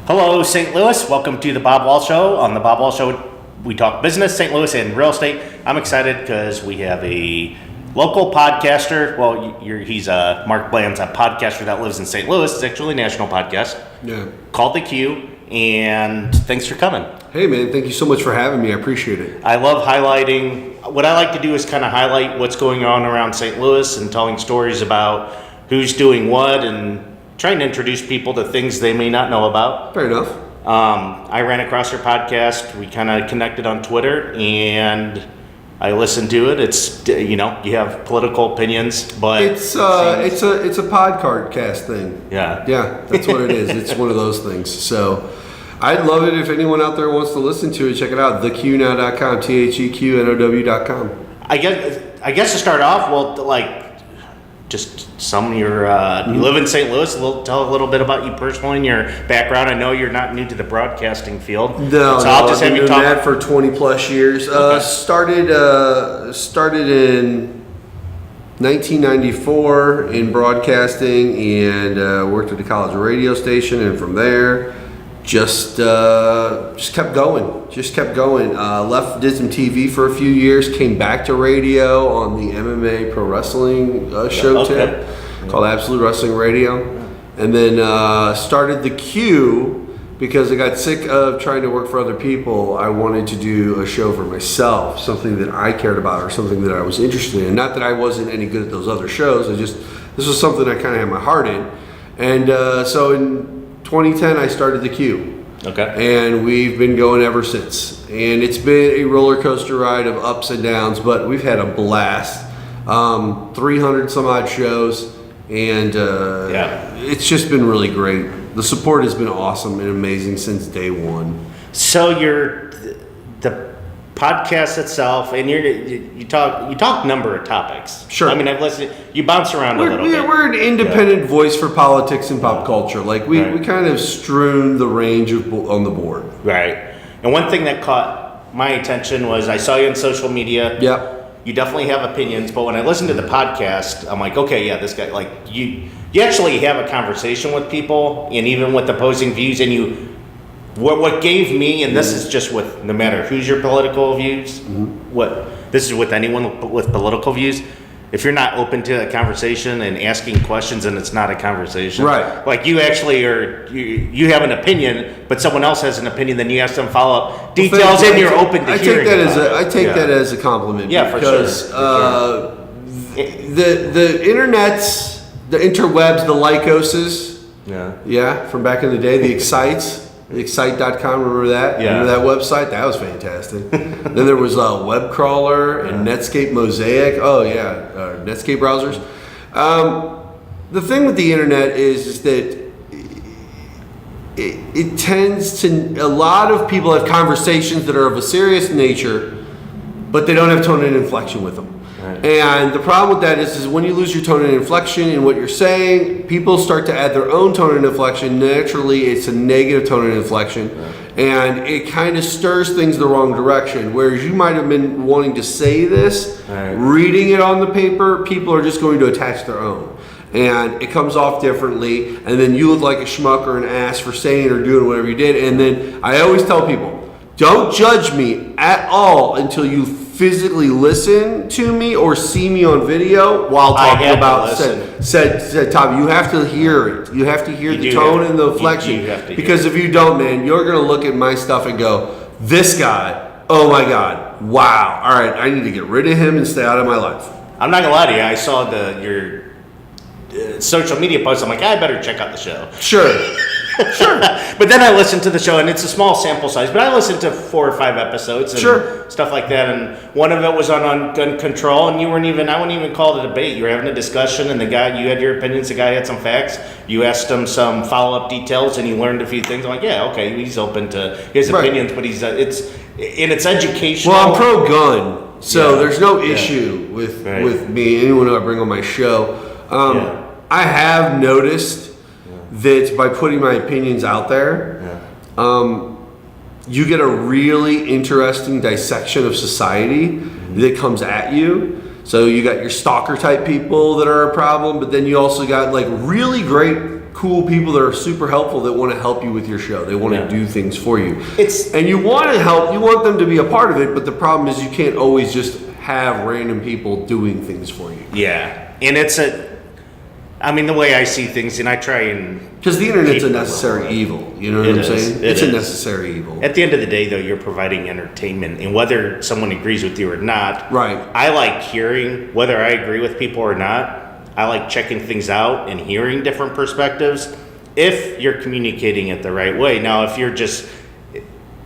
Hello, St. Louis. Welcome to the Bob Wahl Show. On the Bob Wahl Show, we talk business, St. Louis, and real estate. I'm excited because we have a local podcaster. Well, he's Mark Bland's a podcaster that lives in St. Louis. It's actually a national podcast. Yeah. Called The Q. And thanks for coming. Hey, man. Thank you so much for having me. I appreciate it. I love highlighting. What I like to do is kind of highlight what's going on around St. Louis and telling stories about who's doing what and trying to introduce people to things they may not know about. Fair enough. I ran across your podcast. We kind of connected on Twitter, and I listened to it. It's, you have political opinions, but it's a podcast thing. Yeah, that's what it is. It's one of those things. So I'd love it if anyone out there wants to listen to it. Check it out, theqnow.com, theqnow.com. I guess to start off, well, just some of your, you live in St. Louis, tell a little bit about you personally and your background. I know you're not new to the broadcasting field. No, I'll just I've been have you doing talk. that for 20 plus years. Okay. Started in 1994 in broadcasting and worked at the college radio station, and from there just kept going. Did some TV for a few years, came back to radio on the MMA pro wrestling show tip called Absolute Wrestling Radio, and then started The Q because I got sick of trying to work for other people. I wanted to do a show for myself, something that I cared about or something that I was interested in. Not that I wasn't any good at those other shows, this was something I kind of had my heart in. And so in 2010, I started The Q. Okay. And we've been going ever since. And it's been a roller coaster ride of ups and downs, but we've had a blast. 300 some odd shows, and it's just been really great. The support has been awesome and amazing since day one. So the podcast itself, and you talk number of topics. Sure. I mean, I've listened. You bounce around a little bit. We're an independent voice for politics and pop culture. We kind of strewn the range on the board. Right. And one thing that caught my attention was I saw you on social media. Yep. You definitely have opinions, but when I listen to the podcast, I'm like, okay, yeah, this guy, you actually have a conversation with people, and even with opposing views, and what gave me, and this is just with no matter who's your political views, this is with anyone with political views. If you're not open to a conversation and asking questions, and it's not a conversation, right? Like you actually you have an opinion, but someone else has an opinion, then you ask them follow up details, and you're open to hearing. I take that as a compliment. Yeah, because for sure. The internets, the interwebs, the lycoses, from back in the day, the Excites. Excite.com, remember that? Yeah. Remember that website? That was fantastic. Then there was Web Crawler and Netscape Mosaic. Oh, yeah, Netscape browsers. The thing with the internet is that it tends to, a lot of people have conversations that are of a serious nature, but they don't have tone and inflection with them. Right. And the problem with that is when you lose your tone and inflection in what you're saying, people start to add their own tone and inflection. Naturally, it's a negative tone and inflection. Right. And it kind of stirs things the wrong direction. Whereas you might have been wanting to say this, reading it on the paper, people are just going to attach their own. And it comes off differently, and then you look like a schmuck or an ass for saying or doing whatever you did. And then I always tell people, don't judge me at all until you physically listen to me or see me on video while talking about said topic. You have to hear it. You have to hear the tone and the inflection. Because if you don't, man, you're going to look at my stuff and go, this guy, oh my God, wow. All right, I need to get rid of him and stay out of my life. I'm not going to lie to you. I saw your social media posts. I'm like, I better check out the show. Sure. But then I listened to the show, and it's a small sample size, but I listened to 4 or 5 episodes and stuff like that. And one of it was on gun control, and I wouldn't even call it a debate. You were having a discussion, and you had your opinions, the guy had some facts. You asked him some follow-up details, and you learned a few things. I'm like, yeah, okay, he's open to his opinions, but it's educational. Well, I'm pro-gun, so there's no issue with me, anyone who I bring on my show. I have noticed that by putting my opinions out there, you get a really interesting dissection of society that comes at you. So you got your stalker type people that are a problem, but then you also got like really great cool people that are super helpful that want to help you with your show. They want to do things for you. It's and you want to help. You want them to be a part of it, but the problem is you can't always just have random people doing things for you. Yeah, and the way I see things, and I try and because the internet's a necessary evil. You know what I'm saying? It's a necessary evil. At the end of the day, though, you're providing entertainment, and whether someone agrees with you or not, right? I like hearing whether I agree with people or not. I like checking things out and hearing different perspectives if you're communicating it the right way. Now, if you're just,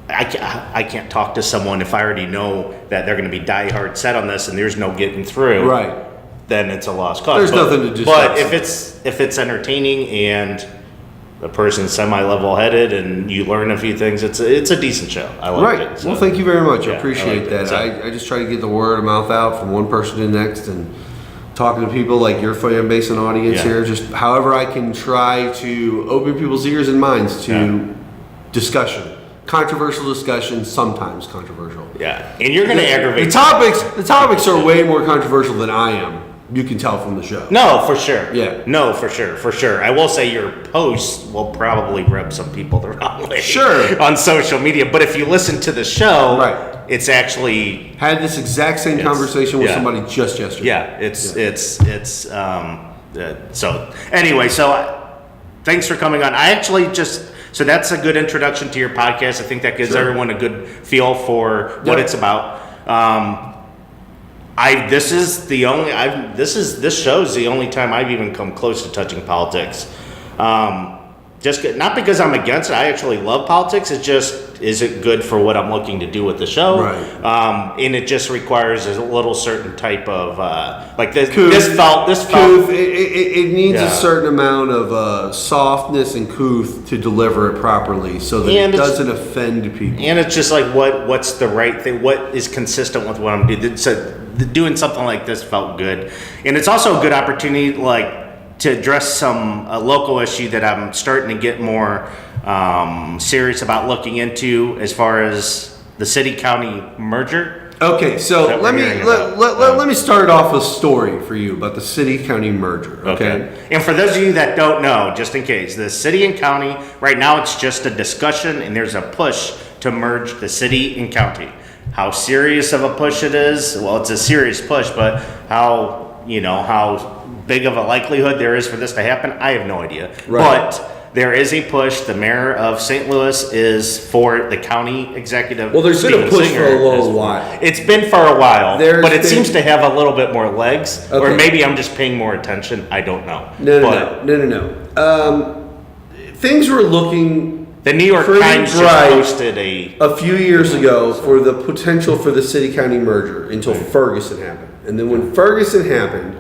I can't talk to someone if I already know that they're going to be diehard set on this and there's no getting through. Right. Then it's a lost cause. There's nothing to discuss. But if it's entertaining and the person's semi-level headed and you learn a few things, it's a decent show. I like it. So. Well, thank you very much. I appreciate like that. So, I just try to get the word of mouth out from one person to the next and talking to people like your fan base and audience here, just however I can try to open people's ears and minds to discussion. Controversial discussion, sometimes controversial. Yeah, and you're going to aggravate. The topics are way more controversial than I am. You can tell from the show. No, for sure. Yeah. No, for sure. I will say your posts will probably rub some people the wrong way. Sure. On social media, but if you listen to the show, right. It's actually had this exact same conversation with somebody just yesterday. Yeah, so anyway, thanks for coming on. I actually so that's a good introduction to your podcast. I think that gives everyone a good feel for what it's about. This show's the only time I've even come close to touching politics. Not because I'm against it. I actually love politics. It's just, is it good for what I'm looking to do with the show? Right. And it just requires a little certain type of this couth. It needs a certain amount of softness and couth to deliver it properly, so that it doesn't offend people. And it's just like what's the right thing? What is consistent with what I'm doing? So doing something like this felt good, and it's also a good opportunity, to address some local issue that I'm starting to get more serious about looking into, as far as the city-county merger. Okay, so let me start off a story for you about the city-county merger. Okay, and for those of you that don't know, just in case, the city and county right now, it's just a discussion, and there's a push to merge the city and county. How serious of a push it is? Well, it's a serious push, but how big of a likelihood there is for this to happen, I have no idea. Right. But there is a push. The mayor of St. Louis is for the county executive. Well, there's been a push for a little while. It's been for a while, but it seems to have a little bit more legs. Or maybe I'm just paying more attention. I don't know. No. Things were looking. The New York Times just posted a few years ago for the potential for the city-county merger until Ferguson happened. And then when Ferguson happened,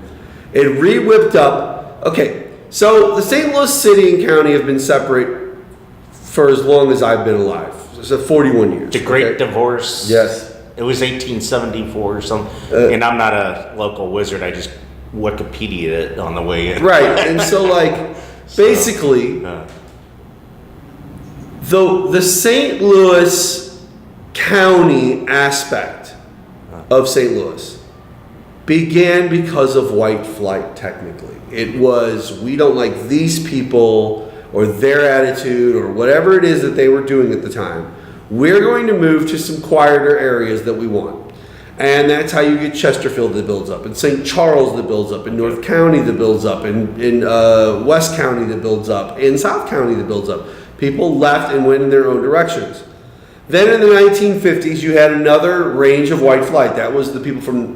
it re-whipped up. Okay, so the St. Louis city and county have been separate for as long as I've been alive. So 41 years. The Great Divorce. Yes. It was 1874 or something. And I'm not a local wizard. I just Wikipedia'd it on the way in. Right, and so basically, the St. Louis County aspect of St. Louis began because of white flight, technically. It was, we don't like these people or their attitude or whatever it is that they were doing at the time. We're going to move to some quieter areas that we want. And that's how you get Chesterfield that builds up, and St. Charles that builds up, and North County that builds up, and in West County that builds up, and South County that builds up. People left and went in their own directions. Then in the 1950s, you had another range of white flight. That was the people from...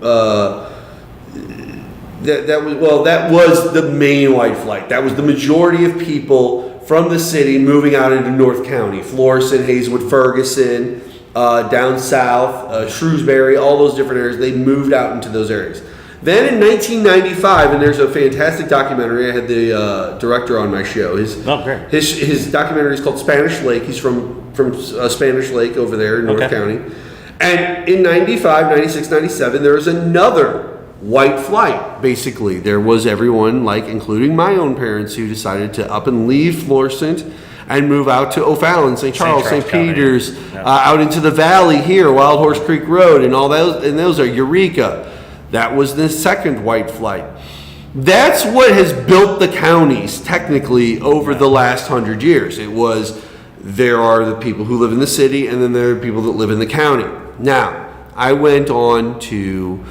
That was the main white flight. That was the majority of people from the city moving out into North County. Florissant, Hazelwood, Ferguson, down south, Shrewsbury, all those different areas. They moved out into those areas. Then in 1995, and there's a fantastic documentary. I had the director on my show. His documentary is called Spanish Lake. He's from Spanish Lake over there in North County. And in 95, 96, 97, there was another white flight. Basically, there was everyone, including my own parents, who decided to up and leave Florissant and move out to O'Fallon, St. Charles, St. Peter's, out into the valley here, Wild Horse Creek Road, and all those. And those are Eureka. That was the second white flight. That's what has built the counties technically over the last 100 years. It was, there are the people who live in the city, and then there are people that live in the county. Now, I went on to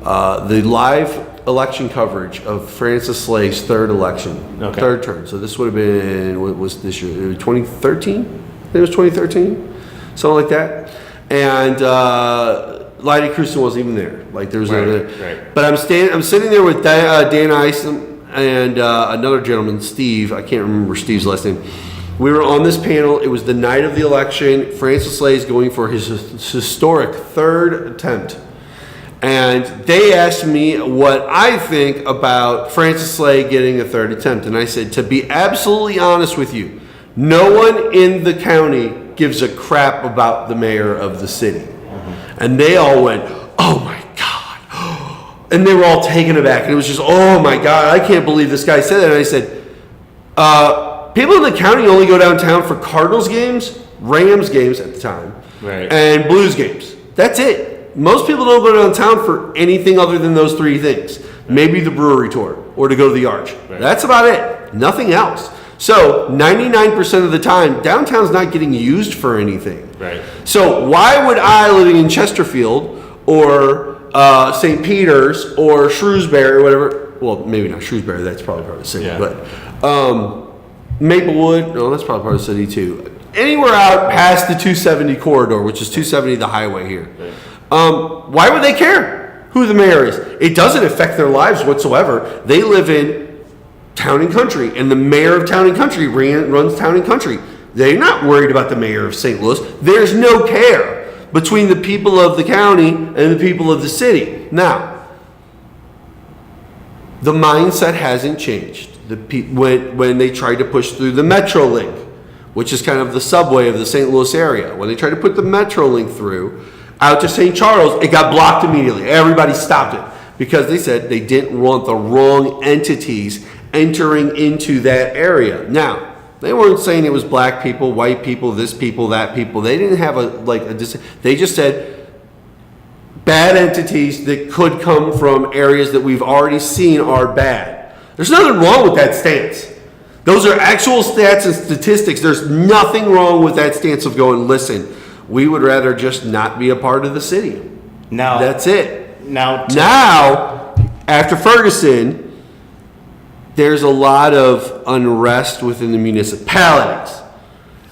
the live election coverage of Francis Slade's third election, third term. So this would have been, what was this year? 2013? I think it was 2013, something like that. And Lydie Crewson wasn't even there. Like there was right. But I'm sitting there with Dan Isom and another gentleman, Steve. I can't remember Steve's last name. We were on this panel. It was the night of the election. Francis Slade is going for his historic third attempt. And they asked me what I think about Francis Slade getting a third attempt. And I said, to be absolutely honest with you, no one in the county gives a crap about the mayor of the city. Mm-hmm. And they all went, oh my God. And they were all taken aback. And it was just, oh my God, I can't believe this guy said that. And I said, people in the county only go downtown for Cardinals games, Rams games at the time, and Blues games. That's it. Most people don't go downtown for anything other than those three things. Maybe the brewery tour or to go to the Arch. Right. That's about it. Nothing else. So 99% of the time, downtown's not getting used for anything. Right. So why would I, living in Chesterfield or St. Peter's or Shrewsbury or whatever, well, maybe not Shrewsbury, that's probably part of the city, but Maplewood, no, that's probably part of the city too. Anywhere out past the 270 corridor, which is 270 the highway here. Right. Why would they care who the mayor is? It doesn't affect their lives whatsoever. They live in Town and Country, and the mayor of Town and Country runs Town and Country. They're not worried about the mayor of St. Louis. There's no care between the people of the county and the people of the city. Now, the mindset hasn't changed. When they tried to push through the MetroLink, which is kind of the subway of the St. Louis area, when they tried to put the MetroLink through out to St. Charles, it got blocked immediately. Everybody stopped it because they said they didn't want the wrong entities entering into that area. Now, they weren't saying it was black people, white people, this people, that people. They didn't have they just said bad entities that could come from areas that we've already seen are bad. There's nothing wrong with that stance. Those are actual stats and statistics. There's nothing wrong with that stance of going, listen, we would rather just not be a part of the city. Now, that's it. Now, after Ferguson, there's a lot of unrest within the municipalities.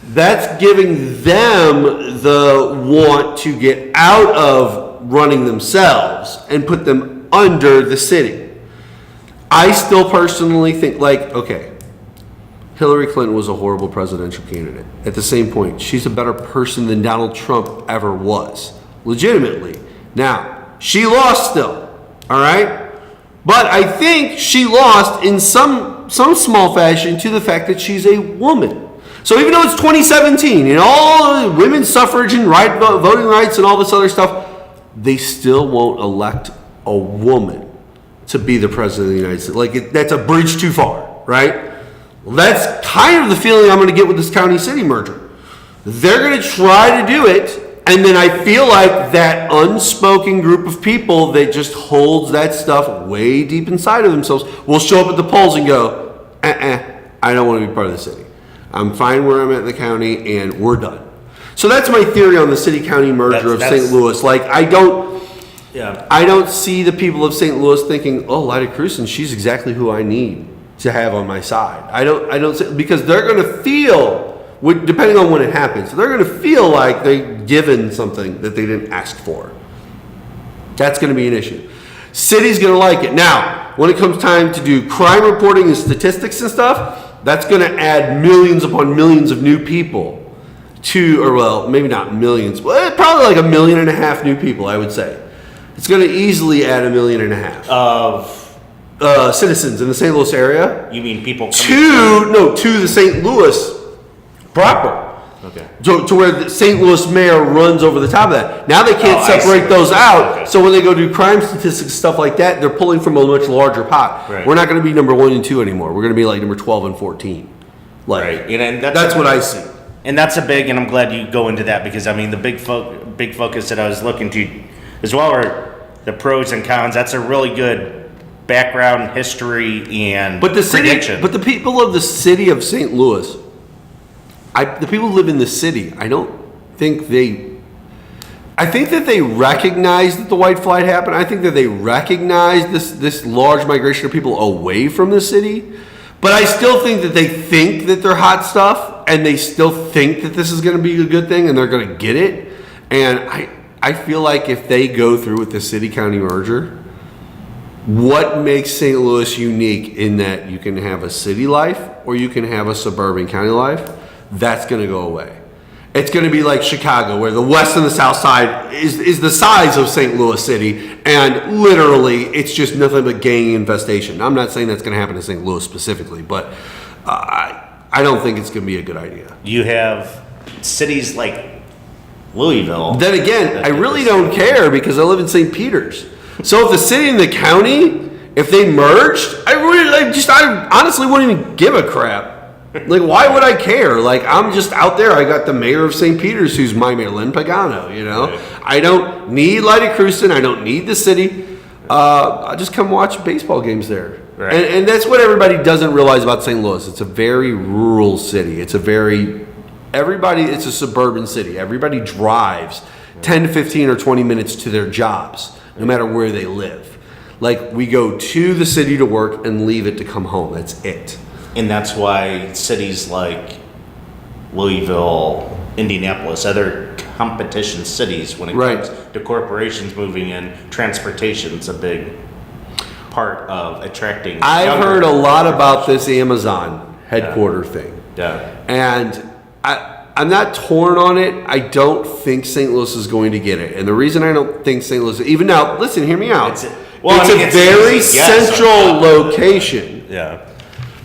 That's giving them the want to get out of running themselves and put them under the city. I still personally think, okay, Hillary Clinton was a horrible presidential candidate. At the same point, she's a better person than Donald Trump ever was. Legitimately. Now, she lost still. All right? But I think she lost in some small fashion to the fact that she's a woman. So even though it's 2017 and all women's suffrage and voting rights and all this other stuff, they still won't elect a woman to be the president of the United States. That's a bridge too far, right? Well, that's kind of the feeling I'm going to get with this county-city merger. They're going to try to do it, and then I feel like that unspoken group of people that just holds that stuff way deep inside of themselves will show up at the polls and go, I don't want to be part of the city. I'm fine where I'm at in the county, and we're done. So that's my theory on the city-county merger of St. Louis. I don't see the people of St. Louis thinking, oh, Lydie Crewson, she's exactly who I need to have on my side. I don't see, because they're going to feel, depending on when it happens, they're going to feel like they're given something that they didn't ask for. That's going to be an issue. City's going to like it. Now, when it comes time to do crime reporting and statistics and stuff, that's going to add millions upon millions of new people maybe not millions, but probably like 1.5 million new people, I would say. It's going to easily add 1.5 million of citizens in the St. Louis area. You mean people to the St. Louis proper. Okay. To where the St. Louis mayor runs over the top of that. Now they can't separate those out. Okay. So when they go do crime statistics, stuff like that, they're pulling from a much larger pot. Right. We're not going to be number 1 and 2 anymore. We're going to be like number 12 and 14. Right. And that's what I see. And that's and I'm glad you go into that, because I mean the big focus that I was looking to as well are the pros and cons. That's a really good background, history, and but prediction. But the people of the city of St. Louis, the people who live in the city, I think that they recognize that the white flight happened. I think that they recognize this large migration of people away from the city. But I still think that they think that they're hot stuff, and they still think that this is going to be a good thing, and they're going to get it. And I feel like if they go through with the city-county merger, what makes St. Louis unique in that you can have a city life or you can have a suburban county life, that's going to go away. It's going to be like Chicago, where the west and the south side is the size of St. Louis City, and literally it's just nothing but gang infestation. I'm not saying that's going to happen in St. Louis specifically, but I don't think it's going to be a good idea. You have cities like Louisville. Then again, I really don't care because I live in St. Peter's. So if the city and the county, if they merged, I honestly wouldn't even give a crap. Like, why would I care? Like, I'm just out there. I got the mayor of St. Peter's, who's my mayor, Lynn Pagano, you know? Right. I don't need Lyda Krewson. I don't need the city. I just come watch baseball games there. Right. And that's what everybody doesn't realize about St. Louis. It's a very rural city. It's a suburban city. Everybody drives 10 to 15 or 20 minutes to their jobs, no matter where they live. Like, we go to the city to work and leave it to come home. That's it. And that's why cities like Louisville, Indianapolis, other competition cities, when it comes to corporations moving in, transportation's a big part of attracting. I've heard a lot about this Amazon headquarter thing. Yeah. And I'm not torn on it. I don't think St. Louis is going to get it. And the reason I don't think St. Louis, even now, listen, hear me out. It's a very central location. Yeah.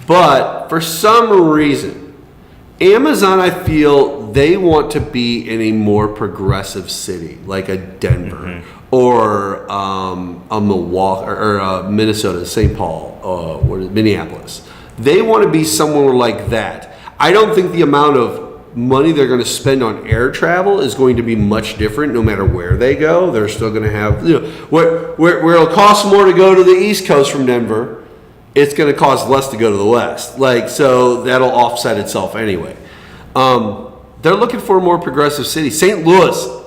But for some reason, Amazon, I feel they want to be in a more progressive city, like a Denver or a Milwaukee or Minnesota, St. Paul, Minneapolis. They want to be somewhere like that. I don't think the amount of money they're going to spend on air travel is going to be much different no matter where they go. They're still going to have, where it'll cost more to go to the East Coast from Denver, it's going to cost less to go to the West. So that'll offset itself anyway. They're looking for a more progressive city. St. Louis,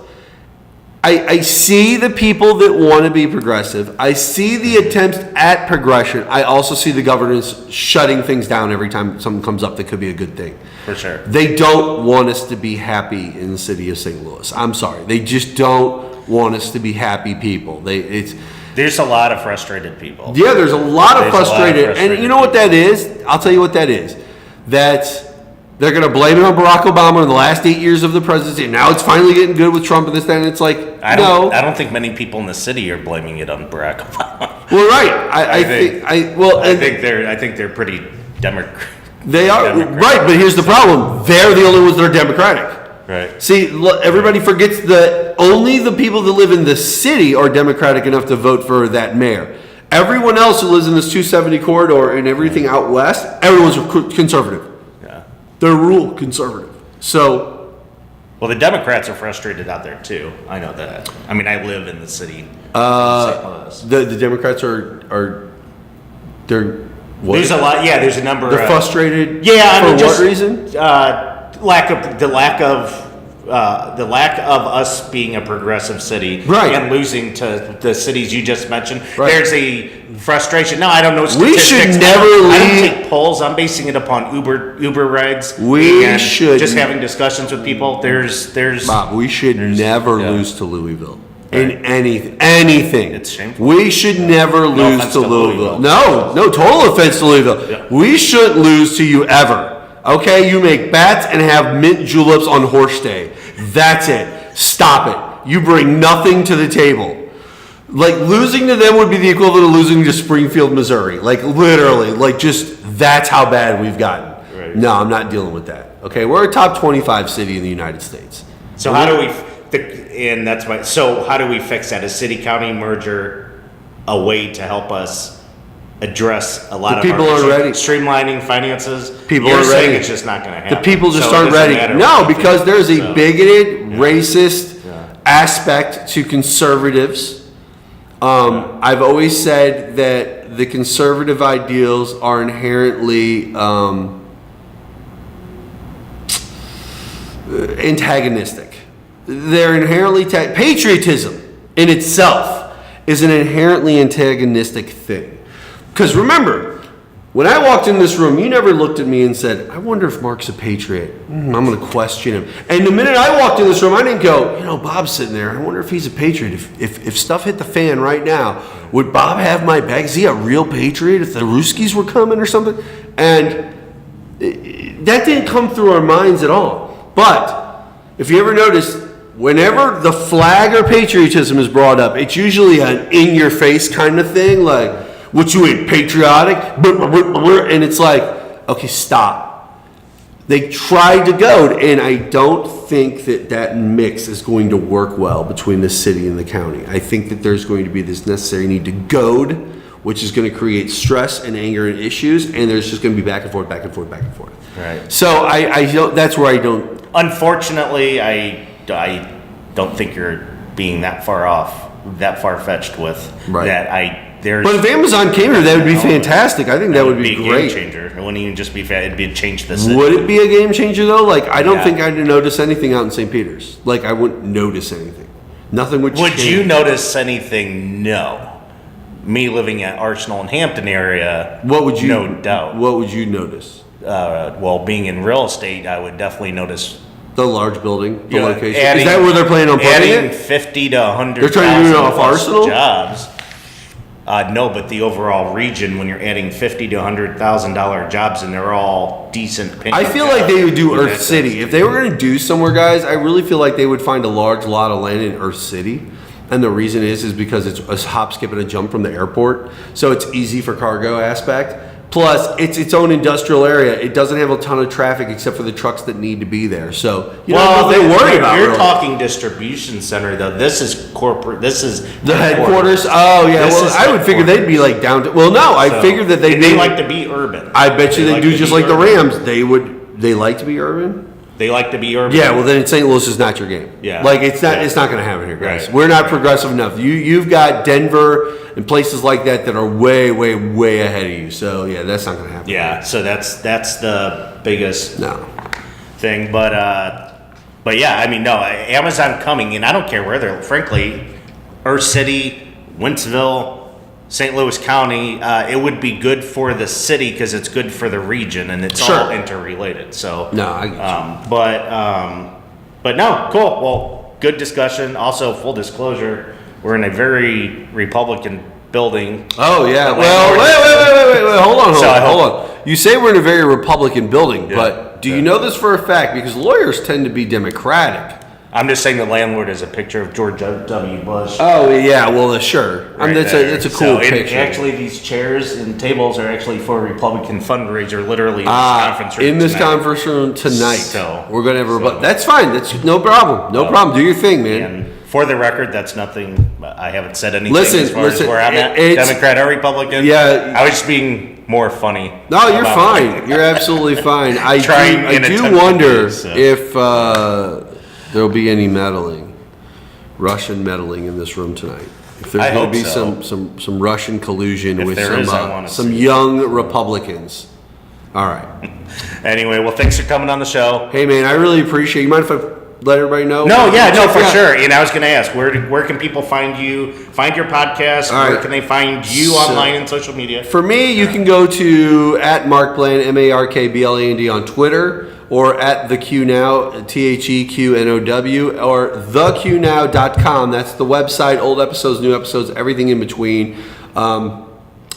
I see the people that want to be progressive. I see the attempts at progression. I also see the governance shutting things down every time something comes up that could be a good thing. For sure. They don't want us to be happy in the city of St. Louis. I'm sorry. They just don't want us to be happy people. There's a lot of frustrated people. Yeah, there's a lot of frustrated. And you know what that is? I'll tell you what that is. They're going to blame it on Barack Obama in the last 8 years of the presidency. And now it's finally getting good with Trump and this, that, and it's like, I don't think many people in the city are blaming it on Barack Obama. Well, right. I think they're pretty Democratic. They are right, but here's the problem: they're the only ones that are Democratic. Right. See, everybody forgets that only the people that live in the city are Democratic enough to vote for that mayor. Everyone else who lives in this 270 corridor and everything out west, everyone's conservative. Yeah. They're rural conservative. So, well, the Democrats are frustrated out there too. I know that. I mean, I live in the city. The Democrats are they're. What? There's a lot. Yeah, there's a number. They're frustrated. Yeah, for what reason? The lack of us being a progressive city, right, and losing to the cities you just mentioned. Right. There's a frustration. No, I don't know statistics. We should never leave. I don't take polls. I'm basing it upon Uber rides. We should just having discussions with people. There's Bob. We should never lose to Louisville. Right. In anything. It's shameful. We should never lose to Louisville. No, total offense to Louisville. Yeah. We shouldn't lose to you ever. Okay, you make bats and have mint juleps on horse day. That's it. Stop it. You bring nothing to the table. Like, losing to them would be the equivalent of losing to Springfield, Missouri. Like, literally. Like, just, that's how bad we've gotten. Right. No, I'm not dealing with that. Okay, we're a top 25 city in the United States. So how do we... So how do we fix that? A city-county merger a way to help us address a lot of people aren't ready. Streamlining finances? People You're aren't saying ready. It's just not going to happen. The people just aren't ready. No, because there's a bigoted, racist aspect to conservatives. I've always said that the conservative ideals are inherently antagonistic. They're inherently patriotism in itself is an inherently antagonistic thing. Because remember, when I walked in this room, you never looked at me and said, I wonder if Mark's a patriot. I'm going to question him. And the minute I walked in this room, I didn't go, Bob's sitting there. I wonder if he's a patriot. If stuff hit the fan right now, would Bob have my back? Is he a real patriot if the Ruskies were coming or something? And that didn't come through our minds at all. But if you ever notice, whenever the flag or patriotism is brought up, it's usually an in-your-face kind of thing, like, what you ain't patriotic? And it's like, okay, stop. They tried to goad, and I don't think that mix is going to work well between the city and the county. I think that there's going to be this necessary need to goad, which is going to create stress and anger and issues, and there's just going to be back and forth, back and forth, back and forth. Right. So I don't. That's where I don't. Unfortunately, I don't think you're being that far-fetched with that. But if Amazon came here, that would be fantastic. I think that would be great. A game changer. It wouldn't even just be it'd be change the city. Would it be a game changer though? Like, I don't think I'd notice anything out in St. Peter's. Like, I wouldn't notice anything. Nothing would change. Would you notice anything? No. Me living at Arsenal and Hampton area, what would you? No doubt. What would you notice? Well, being in real estate, I would definitely notice the large building, the location. Is that where they're planning on putting it? Adding 50 to 100. They're trying to do it off Arsenal jobs. No, but the overall region, when you're adding $50,000 to $100,000 jobs, and they're all decent. I feel like they would do Earth City if they were going to do somewhere, guys. I really feel like they would find a large lot of land in Earth City, and the reason is because it's a hop, skip, and a jump from the airport, so it's easy for cargo aspect. Plus, it's its own industrial area. It doesn't have a ton of traffic except for the trucks that need to be there. So, they worry about. You're talking distribution center, though. This is corporate. This is the headquarters. Oh, yeah. I would figure they'd be like down to. Well, no, I figured that they like to be urban. I bet you they do just like the Rams. They like to be urban. They like to be urban. Yeah, well then St. Louis is not your game. Yeah. Like it's not going to happen here, guys. Right. We're not progressive enough. You've got Denver and places like that are way, way, way ahead of you. So yeah, that's not going to happen. Yeah, so that's the biggest thing. But yeah, I mean, no, Amazon coming in, I don't care where they're, frankly, Earth City, Wentzville, St. Louis County, it would be good for the city because it's good for the region and it's all interrelated. So no, I get you. But no, cool. Well, good discussion. Also, full disclosure, we're in a very Republican building. Oh yeah. Well, wait. Hold on. You say we're in a very Republican building, but do you know this for a fact? Because lawyers tend to be Democratic. I'm just saying the landlord is a picture of George W. Bush. Oh yeah, well sure. Right, that's a cool picture. Actually, these chairs and tables are actually for a Republican fundraiser. Literally, in this conference room tonight. So we're gonna have that's fine. That's no problem. No problem. Do your thing, man. And for the record, that's nothing. I haven't said anything as far as where I'm at. Democrat or Republican. Yeah, I was just being more funny. No, you're fine. You're absolutely fine. I do wonder if there'll be any Russian meddling in this room tonight. If there's going to be some Russian collusion with some young Republicans. All right. Anyway, well, thanks for coming on the show. Hey, man, I really appreciate you. Mind if I let everybody know? No, for sure. And I was going to ask, where can people find you, find your podcast? Where can they find you online and social media? For me, you can go to @MarkBland, MarkBland on Twitter, or at the Q Now, TheQNOW, or theqnow.com. That's the website, old episodes, new episodes, everything in between.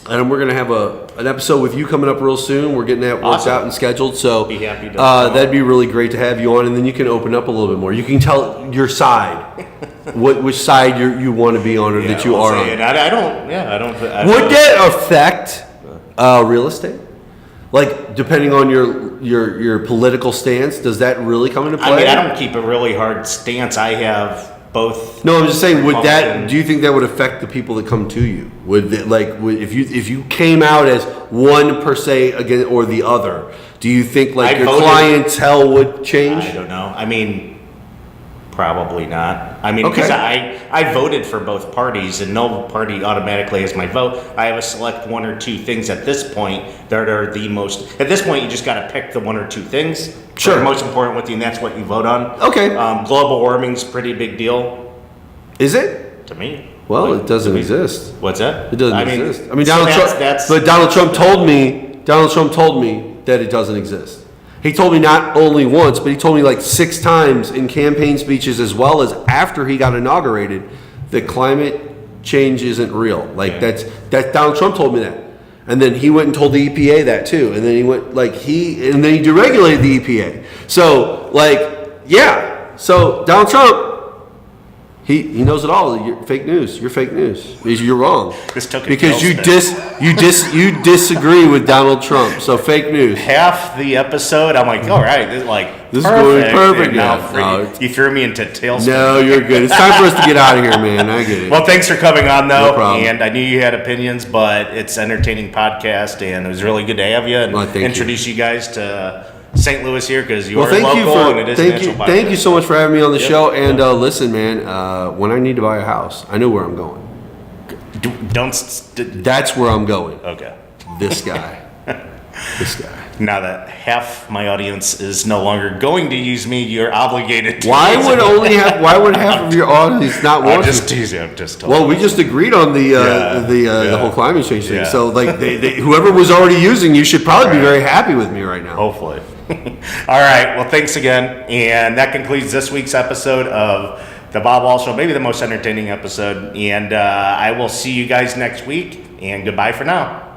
And we're going to have an episode with you coming up real soon. We're getting that worked out and scheduled. So be happy to that'd be really great to have you on. And then you can open up a little bit more. You can tell your side, which side you want to be on or that you are on. I don't. Would that affect real estate? Like, depending on your political stance, does that really come into play? I mean, I don't keep a really hard stance. I have both. No, I'm just saying. Do you think that would affect the people that come to you? If you came out as one per se again or the other, do you think your clientele would change? I don't know. I mean, Probably not. I mean, because I voted for both parties, and no party automatically has my vote. I have a select one or two things at this point that are the most. At this point, you just got to pick the one or two things that are most important with you, and that's what you vote on. Okay. Global warming's a pretty big deal. Is it? To me. Well, it doesn't exist. What's that? It doesn't exist. I mean, so Donald Trump told me that it doesn't exist. He told me not only once, but he told me like 6 times in campaign speeches, as well as after he got inaugurated, that climate change isn't real. Like that Donald Trump told me that. And then he went and told the EPA that too. And then he went and then he deregulated the EPA. So so Donald Trump, he knows it all. You're fake news. You're fake news. You're wrong. This took because you disagree with Donald Trump. So fake news. Half the episode, I'm like, all right, this is going perfect. Now you threw me into tailspin. No, you're good. It's time for us to get out of here, man. I get it. Well, thanks for coming on, though. No problem. And I knew you had opinions, but it's an entertaining podcast, and it was really good to have you and introduce you guys to St. Louis here, because you are local and it is a national podcast. Thank you so much for having me on the show. And listen, man, when I need to buy a house, I know where I'm going. That's where I'm going. Okay. This guy. This guy. Now that half my audience is no longer going to use me, you're obligated to Why would half of your audience not want I'm just teasing. I'm just talking. Well, we just agreed on the whole climate change thing. Yeah. So like whoever was already using you should probably be very happy with me right now. Hopefully. All right. Well, thanks again. And that concludes this week's episode of the Bob Wahl Show, maybe the most entertaining episode. And I will see you guys next week. And goodbye for now.